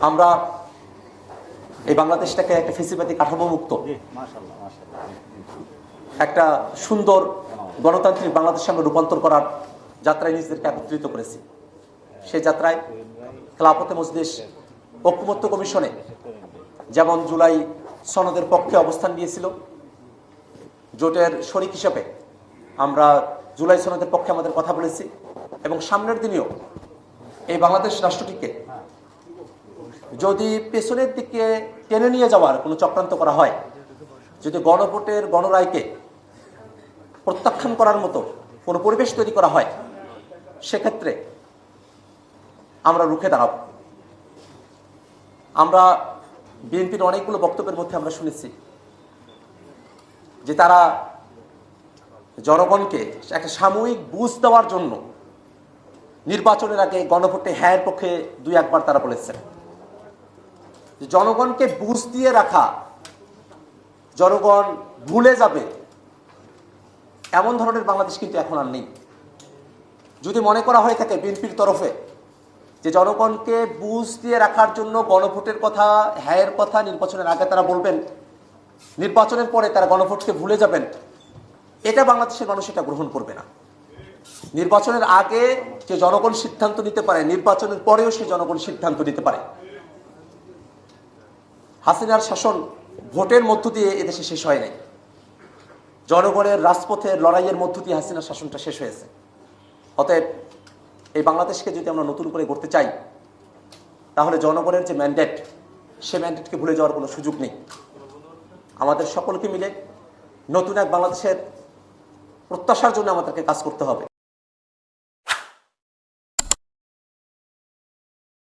আমরা এই বাংলাদেশটাকে একটা ফেসিবাদী কাঠামো মুক্ত একটা সুন্দর গণতান্ত্রিক বাংলাদেশে আমরা রূপান্তর করার যাত্রায় নিজেদেরকে একত্রিত করেছি। সেই যাত্রায় খেলাফতে মজলিস ঐক্যমত্য কমিশনে যেমন জুলাই সনদের পক্ষে অবস্থান নিয়েছিল, জোটের শরিক হিসেবে আমরা জুলাই সনদের পক্ষে আমাদের কথা বলেছি এবং সামনের দিনেও এই বাংলাদেশ রাষ্ট্রটিকে যদি পেছনের দিকে টেনে নিয়ে যাওয়ার কোনো চক্রান্ত করা হয়, যদি গণভোটের গণরায়কে প্রত্যাখ্যান করার মতো কোনো পরিবেশ তৈরি করা হয়, সেক্ষেত্রে আমরা রুখে দাঁড়াব। আমরা বিএনপির অনেকগুলো বক্তব্যের মধ্যে আমরা শুনেছি যে তারা জনগণকে একটা সাময়িক বুঝ দেওয়ার জন্য নির্বাচনের আগে গণভোটে হ্যাঁর পক্ষে দুই একবার তারা বলেছেন। জনগণকে বুঝ দিয়ে রাখা, জনগণ ভুলে যাবে এমন ধরনের বাংলাদেশ কিন্তু এখন আর নেই। যদি মনে করা হয়ে থাকে বিএনপির তরফে যে জনগণকে বুঝ দিয়ে রাখার জন্য গণভোটের কথা, হ্যাঁর কথা নির্বাচনের আগে তারা বলবেন, নির্বাচনের পরে তারা গণভোটকে ভুলে যাবেন, এটা বাংলাদেশের মানুষ এটা গ্রহণ করবে না। নির্বাচনের আগে যে জনগণ সিদ্ধান্ত নিতে পারে, নির্বাচনের পরেও সে জনগণ সিদ্ধান্ত নিতে পারে। হাসিনার শাসন ভোটের মধ্য দিয়ে এদেশে শেষ হয় নাই, জনগণের রাজপথের লড়াইয়ের মধ্য দিয়ে হাসিনার শাসনটা শেষ হয়েছে। অতএব এই বাংলাদেশকে যদি আমরা নতুন করে গড়তে চাই, তাহলে জনগণের যে ম্যান্ডেট, সে ম্যান্ডেটকে ভুলে যাওয়ার কোনো সুযোগ নেই। আমাদের সকলকে মিলে নতুন এক বাংলাদেশের প্রত্যাশার জন্য আমাদেরকে কাজ করতে হবে।